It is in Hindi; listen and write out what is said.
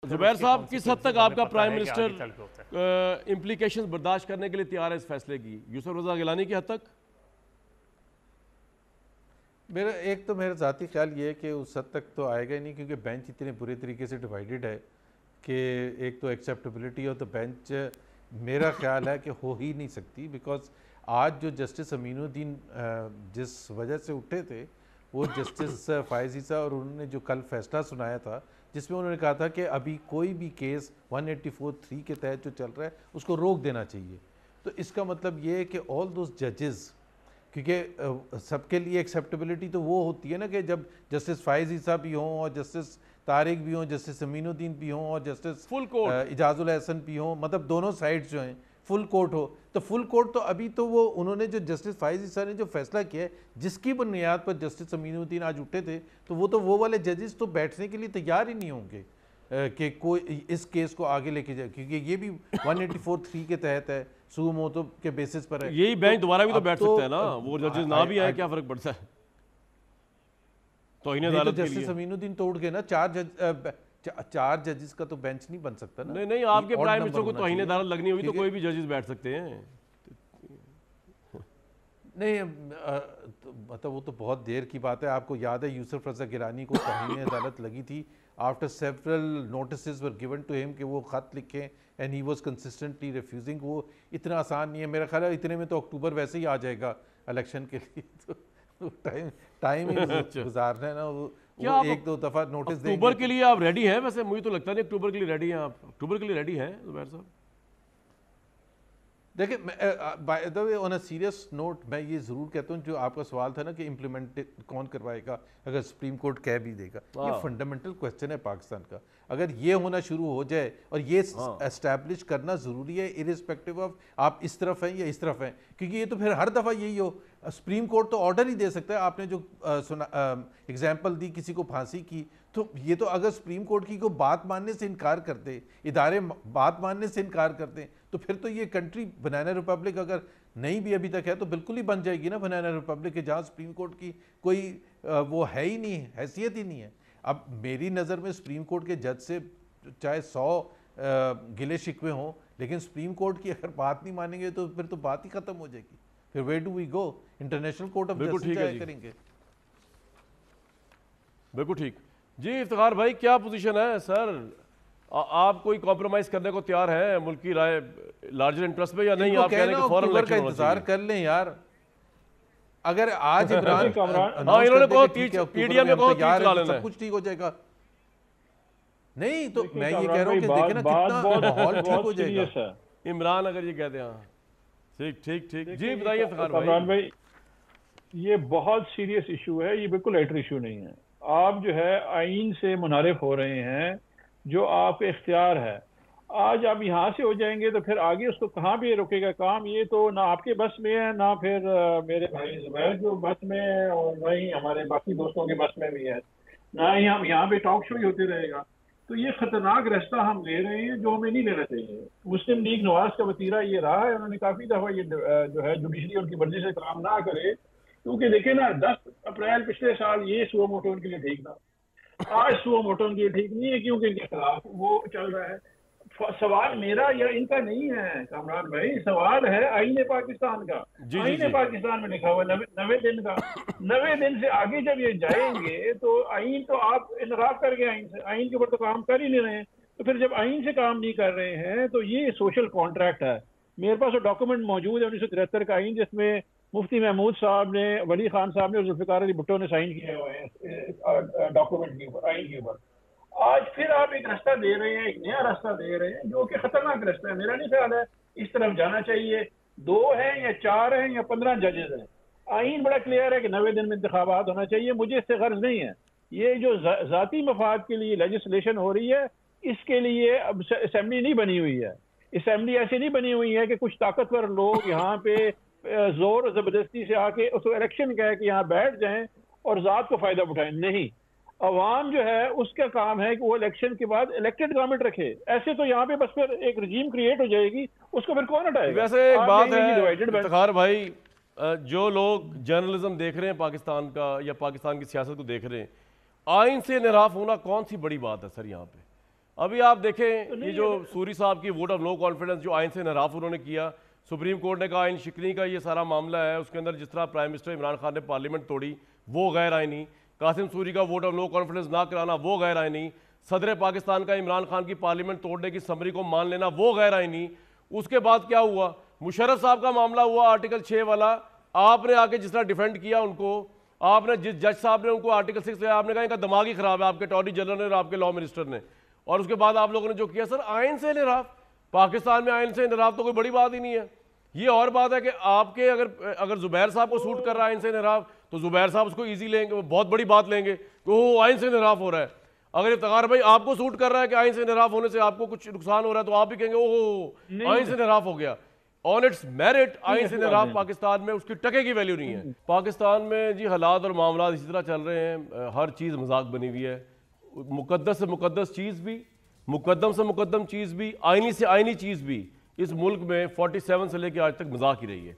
जुबैर साहब, किस हद तक आपका प्राइम मिनिस्टर इम्प्लीकेशंस बर्दाश्त करने के लिए तैयार है इस फैसले की, यूसुफ रजा गिलानी की हद तक? मेरा ज़ाती ख्याल ये है कि उस हद तक तो आएगा ही नहीं, क्योंकि बेंच इतने बुरे तरीके से डिवाइडेड है कि एक तो एक्सेप्टेबिलिटी हो तो बेंच मेरा ख्याल है कि हो ही नहीं सकती। बिकॉज आज जो जस्टिस अमीनुद्दीन जिस वजह से उठे थे वो जस्टिस फायज़ ईसा, और उन्होंने जो कल फैसला सुनाया था जिसमें उन्होंने कहा था कि अभी कोई भी केस 184(3) के तहत जो चल रहा है उसको रोक देना चाहिए। तो इसका मतलब ये है कि ऑल दोज जजेस, क्योंकि सबके लिए एक्सेप्टेबिलिटी तो वो होती है ना कि जब जस्टिस फायज़ ईसा भी हों और जस्टिस तारिक भी हों, जस्टिस अमीनुद्दीन भी हों और justice full court Ijazul Ahsan भी हों, मतलब दोनों साइड्स जो हैं फुल कोर्ट हो। तो फुल कोर्ट तो अभी तो वो उन्होंने जो जस्टिस फायज़ ईसा ने जो फैसला किया है जिसकी बुनियाद पर जस्टिस अमीनुद्दीन आज उठे थे, तो वो वाले जजेस तो बैठने के लिए तैयार ही नहीं होंगे कि कोई इस केस को आगे लेके जाए, क्योंकि ये भी 184(3) के तहत है, सू मोतो के बेसिस पर है। यही बेंच दोबारा भी तो बैठ सकते हैं ना, वो जजेस ना भी आए क्या फर्क पड़ता है? तौहीन अदालत के लिए जस्टिस अमीनुद्दीन तो उठ गए ना, चार जजेस का तो बेंच नहीं बन सकता ना। नहीं, आपके प्राइम मिनिस्टर को तौहीन अदालत लगनी होगी तो कोई भी जजेस बैठ सकते हैं। नहीं मतलब वो तो बहुत देर की बात है। आपको याद है यूसुफ रजा गिलानी को तौहीन अदालत लगी थी after several notice were given to him कि वो ख़त लिखें, and he was consistently refusing. वो इतना आसान नहीं है, मेरा ख्याल है इतने में तो अक्टूबर वैसे ही आ जाएगा इलेक्शन के लिए। तो टाइम ही गुजारना है ना। वो एक दो दफ़ा नोटिस देंगे। अक्टूबर के लिए आप रेडी हैं? वैसे मुझे तो लगता नहीं अक्टूबर के लिए रेडी हैं आप। अक्टूबर के लिए रेडी हैं जुबैर साहब? देखिए, by the way on a serious note मैं ये ज़रूर कहता हूँ, जो आपका सवाल था ना कि इम्प्लीमेंट कौन करवाएगा अगर सुप्रीम कोर्ट कह भी देगा, ये फंडामेंटल क्वेश्चन है पाकिस्तान का। अगर ये होना शुरू हो जाए और ये एस्टैब्लिश करना ज़रूरी है इरिस्पेक्टिव ऑफ आप इस तरफ हैं या इस तरफ हैं, क्योंकि ये तो फिर हर दफ़ा यही हो। सुप्रीम कोर्ट तो ऑर्डर ही दे सकता है। आपने जो एग्जाम्पल दी किसी को फांसी की, तो ये तो अगर सुप्रीम कोर्ट की को बात मानने से इनकार करते, इदारे बात मानने से इनकार करते, तो फिर तो ये कंट्री बनाना रिपब्लिक अगर नहीं भी अभी तक है तो बिल्कुल ही बन जाएगी ना बनाना रिपब्लिक के, जहाँ सुप्रीम कोर्ट की कोई वो है ही नहीं, हैसियत ही नहीं है। अब मेरी नज़र में सुप्रीम कोर्ट के जज से चाहे 100 गिले शिकवे हों, लेकिन सुप्रीम कोर्ट की अगर बात नहीं मानेंगे तो फिर तो बात ही ख़त्म हो जाएगी। फिर where do we go? International court of justice करेंगे। बिल्कुल ठीक जी। इफ्तिखार भाई, क्या पोजीशन है सर? आप कोई कॉम्प्रोमाइज करने को तैयार हैं मुल्क की राय लार्जर इंटरेस्ट में या नहीं? आप कह रहे हैं कि फौरन इलेक्शन का इंतजार कर लें यार। अगर आज इमरान इन्होंने कहा पीडीएम में सब कुछ ठीक हो जाएगा। नहीं तो मैं ये कह रहा हूँ कि देखें ना कितना माहौल ठीक हो जाएगा। इमरान अगर ये कहते हैं ठीक ठीक ठीक जी, बताइए इमरान भाई, ये बहुत सीरियस इशू है, ये बिल्कुल लाइटर इशू नहीं है। आप जो है आइन से मुनारिफ हो रहे हैं, जो आपका इख्तियार है। आज आप यहाँ से हो जाएंगे तो फिर आगे उसको कहाँ भी रोकेगा काम? ये तो ना आपके बस में है, ना फिर मेरे भाई जुबैर जो बस में है, और ना ही हमारे बाकी दोस्तों के बस में भी है, ना ही हम यहाँ पे टॉक शो ही होते रहेगा। तो ये खतरनाक रास्ता हम ले रहे हैं जो हमें नहीं लेना चाहिए। मुस्लिम लीग नवाज का वतीरा ये रहा है, उन्होंने काफी दफा ये जो है जुडिशरी उनकी मर्जी से काम ना करे, क्योंकि देखे ना 10 अप्रैल पिछले साल ये सुओ मोटो उनके लिए ठीक था, आज सुओ मोटो उनके लिए ठीक नहीं है, क्योंकि इनके खिलाफ वो चल रहा है। सवाल मेरा या इनका नहीं है कामरान भाई, सवाल है आईने पाकिस्तान का। आईने पाकिस्तान में लिखा हुआ 90 दिन का। 90 दिन से आगे जब ये जाएंगे तो आइन तो आप इनराफ कर गए आइन से, आइन के ऊपर तो काम कर ही नहीं रहे हैं। तो फिर जब आइन से काम नहीं कर रहे हैं तो ये सोशल कॉन्ट्रैक्ट है। मेरे पास वो डॉक्यूमेंट मौजूद है 1973 का आइन, जिसमें मुफ्ती महमूद साहब ने, वली खान साहब ने और जुल्फिकार अली भुट्टो ने साइन किए हुए हैं डॉक्यूमेंट के ऊपर, आइन के ऊपर। आज फिर आप एक रास्ता दे रहे हैं, एक नया रास्ता दे रहे हैं जो कि खतरनाक रास्ता है। मेरा नहीं ख्याल है इस तरफ जाना चाहिए। 2 हैं या 4 हैं या 15 जजेस हैं, आइन बड़ा क्लियर है कि 90 दिन में इंतखाबात होना चाहिए। मुझे इससे गर्ज नहीं है। ये जो जाती मफाद के लिए लेजिस्लेशन हो रही है, इसके लिए अब असेंबली नहीं बनी हुई है। असेंबली ऐसी नहीं बनी हुई है कि कुछ ताकतवर लोग यहाँ पे जोर जबरदस्ती से आके उसको इलेक्शन कह के यहाँ बैठ जाएं और जात को फायदा उठाएं। नहीं, अवाम जो है उसका काम है कि वो इलेक्शन के बाद इलेक्टेड गवर्नमेंट रखे। ऐसे तो यहाँ पे बस फिर एक रजीम क्रिएट हो जाएगी, उसको फिर कौन हटाएगा? वैसे एक बात है इफ्तिखार भाई, जो लोग जर्नलिज्म देख रहे हैं पाकिस्तान का या पाकिस्तान की सियासत को देख रहे हैं, आइन से निराफ होना कौन सी बड़ी बात है सर यहाँ पे? अभी आप देखें ये जो सूरी साहब की वोट ऑफ नो कॉन्फिडेंस जो आइन से नराफ उन्होंने किया, सुप्रीम कोर्ट ने कहा आइन शिकनी का ये सारा मामला है, उसके अंदर जिस तरह प्राइम मिनिस्टर इमरान खान ने पार्लियामेंट तोड़ी वो गैर आइनी, कासिम सूरी का वोट ऑफ नो कॉन्फिडेंस ना कराना वो गैर आइनी, सदर पाकिस्तान का इमरान खान की पार्लियामेंट तोड़ने की समरी को मान लेना वो गैर आइनी। उसके बाद क्या हुआ, मुशर्रफ साहब का मामला हुआ आर्टिकल 6 वाला, आपने आके जिस तरह डिफेंड किया उनको, आपने जिस जज साहब ने उनको आर्टिकल 6 से आपने कहा इनका दिमाग ही खराब है, आपके अटॉर्नी जनरल ने और आपके लॉ मिनिस्टर ने, और उसके बाद आप लोगों ने जो किया सर आइन से निराफ, पाकिस्तान में आइन से निराफ तो कोई बड़ी बात ही नहीं है। ये और बात है कि आपके अगर जुबैर साहब को सूट कर रहा है आइन से निराफ तो जुबैर साहब उसको इजी लेंगे, वो बहुत बड़ी बात लेंगे कि वो आइन से निराफ हो रहा है। अगर इफ्तिखार भाई आपको सूट कर रहा है कि आइन से निराफ होने से आपको कुछ नुकसान हो रहा है तो आप भी कहेंगे ओहो आइन से निराफ हो गया। ऑन इट्स मेरिट आइन से निराफ पाकिस्तान में उसकी टके की वैल्यू नहीं है। पाकिस्तान में जी हालात और मामला इसी तरह चल रहे हैं, हर चीज़ मजाक बनी हुई है, मुकद्दस से मुकद्दस चीज़ भी, मुकद्दम से मुकद्दम चीज़ भी, आइनी से आइनी चीज़ भी इस मुल्क में 47 से लेकर आज तक मजाक ही रही है।